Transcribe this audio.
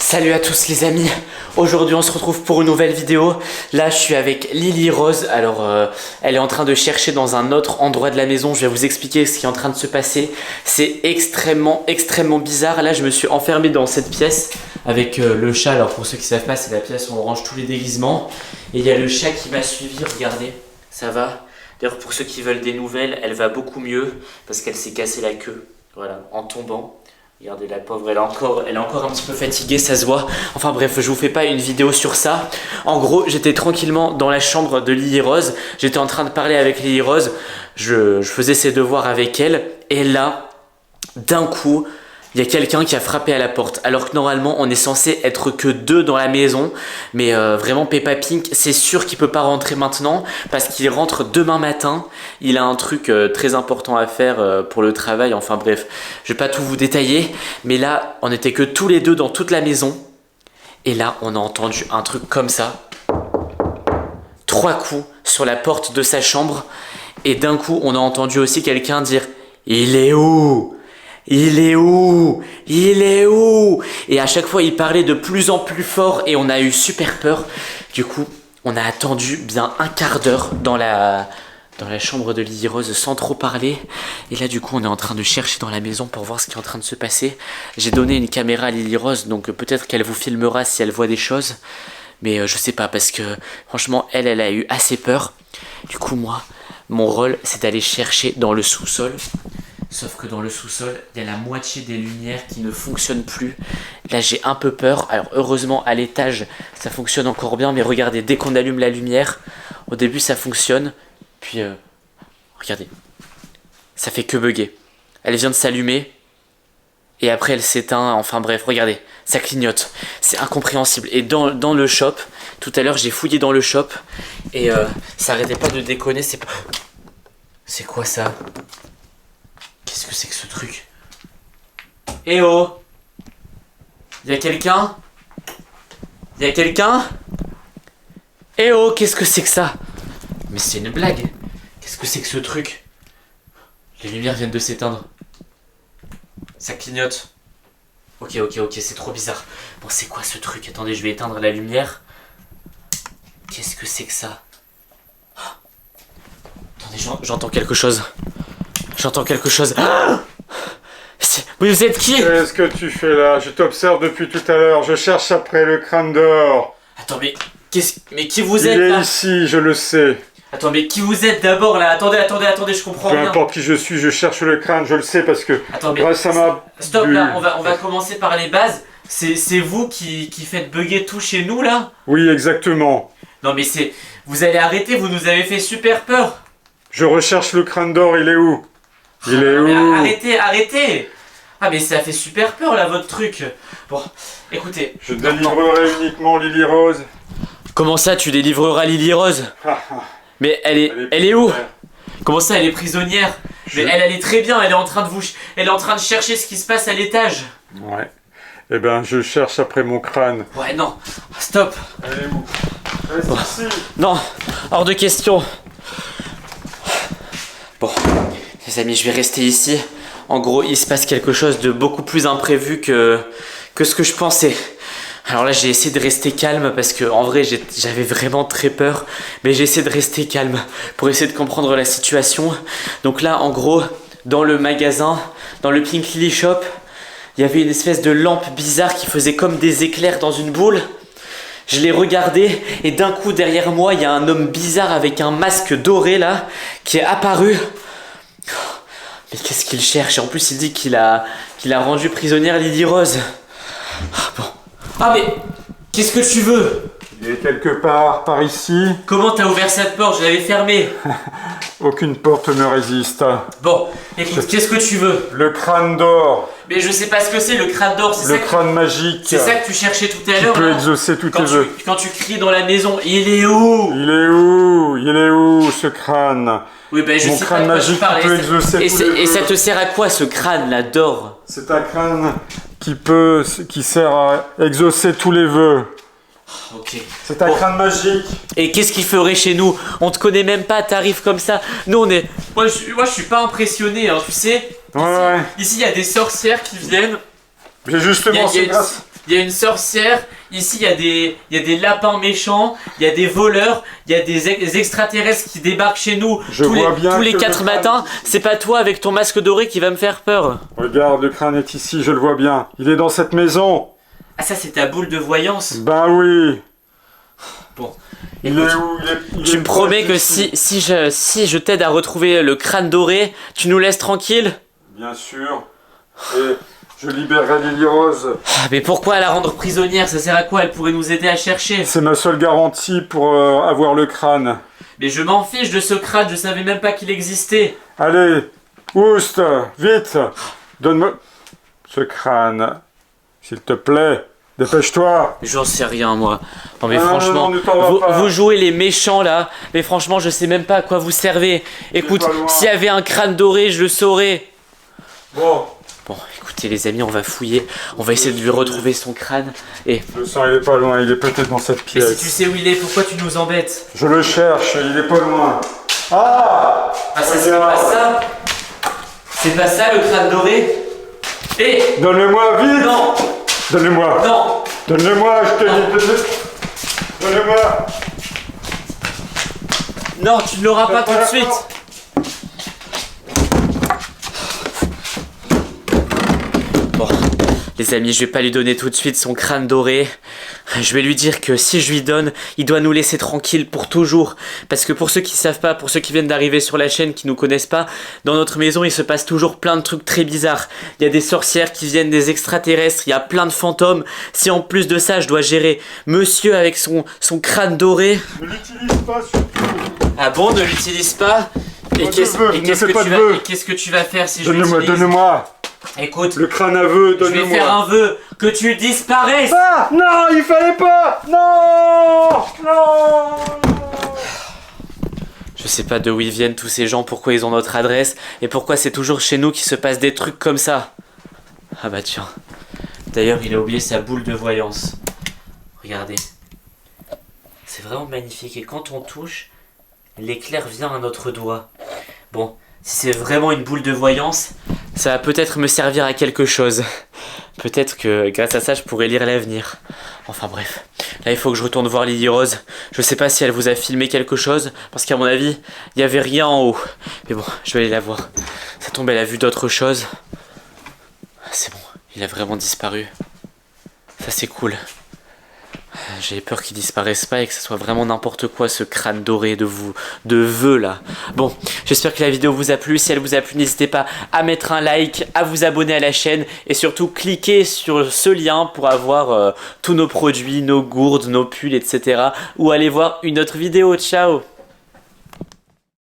Salut à tous les amis, aujourd'hui on se retrouve pour une nouvelle vidéo. Là je suis avec Lily Rose, alors elle est en train de chercher dans un autre endroit de la maison. Je vais vous expliquer ce qui est en train de se passer. C'est extrêmement bizarre. Là je me suis enfermé dans cette pièce avec le chat. Alors pour ceux qui ne savent pas, c'est la pièce où on range tous les déguisements. Et il y a le chat qui m'a suivi, regardez, ça va. D'ailleurs pour ceux qui veulent des nouvelles, elle va beaucoup mieux parce qu'elle s'est cassé la queue, voilà, en tombant. Regardez la pauvre, elle est encore un petit peu fatiguée, ça se voit. Enfin bref, je vous fais pas une vidéo sur ça. En gros, j'étais tranquillement dans la chambre de Lily Rose. J'étais en train de parler avec Lily Rose. Je faisais ses devoirs avec elle. Et là, d'un coup, il y a quelqu'un qui a frappé à la porte. Alors que normalement, on est censé être que deux dans la maison. Mais vraiment, Peppa Pig, c'est sûr qu'il peut pas rentrer maintenant. Parce qu'il rentre demain matin. Il a un truc très important à faire pour le travail. Enfin bref, je vais pas tout vous détailler. Mais là, on était que tous les deux dans toute la maison. Et là, on a entendu un truc comme ça. 3 coups sur la porte de sa chambre. Et d'un coup, on a entendu aussi quelqu'un dire « Il est où ? Il est où? Il est où ?» Et à chaque fois, il parlait de plus en plus fort et on a eu super peur. Du coup, on a attendu bien un quart d'heure dans la chambre de Lily Rose sans trop parler. Et là, du coup, on est en train de chercher dans la maison pour voir ce qui est en train de se passer. J'ai donné une caméra à Lily Rose, donc peut-être qu'elle vous filmera si elle voit des choses. Mais je sais pas, parce que franchement, elle a eu assez peur. Du coup, moi, mon rôle, c'est d'aller chercher dans le sous-sol. Sauf que dans le sous-sol, il y a la moitié des lumières qui ne fonctionnent plus. Là, j'ai un peu peur. Alors, heureusement, à l'étage, ça fonctionne encore bien. Mais regardez, dès qu'on allume la lumière, au début, ça fonctionne. Puis, regardez, ça fait que bugger. Elle vient de s'allumer. Et après, elle s'éteint. Enfin bref, regardez, ça clignote. C'est incompréhensible. Et dans le shop, tout à l'heure, j'ai fouillé dans le shop. Et ça arrêtait pas de déconner. C'est quoi ça ? Qu'est-ce que c'est que ce truc? Eh oh! Y'a quelqu'un? Y'a quelqu'un? Eh oh, qu'est-ce que c'est que ça? Mais c'est une blague! Qu'est-ce que c'est que ce truc? Les lumières viennent de s'éteindre. Ça clignote. Ok, c'est trop bizarre. Bon, c'est quoi ce truc? Attendez, je vais éteindre la lumière. Qu'est-ce que c'est que ça? Attendez, j'entends quelque chose. J'entends quelque chose. Ah, vous êtes qui? Qu'est-ce que tu fais là? Je t'observe depuis tout à l'heure. Je cherche après le crâne d'or. Attends, mais qui vous êtes là? Il est ici, je le sais. Attends, mais qui vous êtes d'abord là? Attendez, je comprends Peu rien. importe qui je suis, je cherche le crâne, je le sais parce que grâce à ma Stop bulle. là, on va commencer par les bases. C'est vous qui faites bugger tout chez nous là? Oui, exactement. Non mais vous allez arrêter, vous nous avez fait super peur. Je recherche le crâne d'or, il est où? Il est où? Arrêtez. Ah mais ça fait super peur là votre truc. Bon, écoutez. Je délivrerai uniquement Lily Rose. Comment ça tu délivreras Lily Rose? Mais elle est où? Comment ça elle est prisonnière? Mais elle est très bien, elle est en train de chercher ce qui se passe à l'étage. Ouais. Eh ben je cherche après mon crâne. Ouais non, stop. Elle est où? Reste ici. Non, hors de question. Bon, les amis, je vais rester ici. En gros, il se passe quelque chose de beaucoup plus imprévu que ce que je pensais. Alors là, j'ai essayé de rester calme parce que en vrai, j'avais vraiment très peur. Mais j'ai essayé de rester calme pour essayer de comprendre la situation. Donc là, en gros, dans le magasin, dans le Pink Lily Shop, il y avait une espèce de lampe bizarre qui faisait comme des éclairs dans une boule. Je l'ai regardé et d'un coup derrière moi il y a un homme bizarre avec un masque doré là qui est apparu. Mais qu'est-ce qu'il cherche? Et en plus il dit qu'il a rendu prisonnière Lily Rose. Bon. Ah mais qu'est-ce que tu veux? Il est quelque part par ici. Comment t'as ouvert cette porte? Je l'avais fermée. Aucune porte ne résiste. Bon, écoute, qu'est-ce que tu veux? Le crâne d'or. Mais je sais pas ce que c'est le crâne d'or, Le crâne magique. C'est ça que tu cherchais tout à l'heure. Qui peut exaucer tous tes vœux. Quand tu cries dans la maison, il est où? Il est où? Il est où ce crâne? Oui, ben je Mon sais crâne pas magique qui peut exaucer tous les vœux. Et ça te sert à quoi ce crâne là d'or? C'est un crâne qui sert à exaucer tous les vœux. Ok. C'est un crâne magique. Et qu'est-ce qu'il ferait chez nous? On te connaît même pas, t'arrives comme ça. Nous on est... Moi je suis pas impressionné, hein, tu sais. Ouais. Ici il y a des sorcières qui viennent. Mais justement, il y a une sorcière, ici il y a des lapins méchants, il y a des voleurs, il y a des extraterrestres qui débarquent chez nous tous les 4 matins. C'est pas toi avec ton masque doré qui va me faire peur. Regarde, le crâne est ici, je le vois bien. Il est dans cette maison. Ah ça c'est ta boule de voyance. Ben oui. Bon. Il est où? Tu me promets que si je t'aide à retrouver le crâne doré, tu nous laisses tranquille? Bien sûr. Et je libérerai Lily Rose. Ah, mais pourquoi la rendre prisonnière? Ça sert à quoi? Elle pourrait nous aider à chercher. C'est ma seule garantie pour avoir le crâne. Mais je m'en fiche de ce crâne, je savais même pas qu'il existait. Allez, Oust, vite. Donne-moi ce crâne. S'il te plaît, dépêche-toi. J'en sais rien moi. Non mais Ah, franchement, non, ne t'en va pas. vous jouez les méchants là. Mais franchement, je sais même pas à quoi vous servez. Écoute, pas loin. s'il y avait un crâne doré, je le saurais. Bon, Bon, écoutez les amis, on va fouiller. On va essayer de lui retrouver son crâne. Et le sang il est pas loin, il est peut-être dans cette mais pièce. si tu sais où il est, pourquoi tu nous embêtes? Je le cherche, il est pas loin. Ah, Ah ça c'est pas ça? C'est pas ça le crâne doré? Eh donne-le-moi vite. non! Donne-le-moi. Non! Donne-le-moi, je te dis. Donne-le-moi. Non, tu ne l'auras pas tout de suite! Bon, les amis, je vais pas lui donner tout de suite son crâne doré. Je vais lui dire que si je lui donne, il doit nous laisser tranquille pour toujours. Parce que pour ceux qui savent pas, pour ceux qui viennent d'arriver sur la chaîne, qui nous connaissent pas, dans notre maison, il se passe toujours plein de trucs très bizarres. Il y a des sorcières qui viennent, des extraterrestres, il y a plein de fantômes. Si en plus de ça, je dois gérer monsieur avec son crâne doré... Ne l'utilise pas surtout. Ah bon, ne l'utilise pas? Et Pas de qu'est-ce vœux, ne fais pas de vœux. que tu vas faire si je Donne-le-moi, l'utilise? donne-moi. Écoute, Le crâne à vœu, je vais donne-le-moi. faire un vœu, que tu disparaisses. Ah, non, il fallait pas. Non, non. Je sais pas d'où ils viennent tous ces gens, pourquoi ils ont notre adresse, et pourquoi c'est toujours chez nous qu'il se passe des trucs comme ça. Ah bah tiens. D'ailleurs, il a oublié sa boule de voyance. Regardez. C'est vraiment magnifique, et quand on touche, l'éclair vient à notre doigt. Bon, si c'est vraiment une boule de voyance, ça va peut-être me servir à quelque chose. Peut-être que grâce à ça, je pourrais lire l'avenir. Enfin bref. Là, il faut que je retourne voir Lily Rose. Je sais pas si elle vous a filmé quelque chose, parce qu'à mon avis, il n'y avait rien en haut. Mais bon, je vais aller la voir. Ça tombe, elle a vu d'autres choses. C'est bon, il a vraiment disparu. Ça, c'est cool. J'avais peur qu'il disparaisse pas et que ce soit vraiment n'importe quoi ce crâne doré de vœux là. Bon, j'espère que la vidéo vous a plu. Si elle vous a plu, n'hésitez pas à mettre un like, à vous abonner à la chaîne et surtout cliquez sur ce lien pour avoir tous nos produits, nos gourdes, nos pulls, etc. ou aller voir une autre vidéo. Ciao!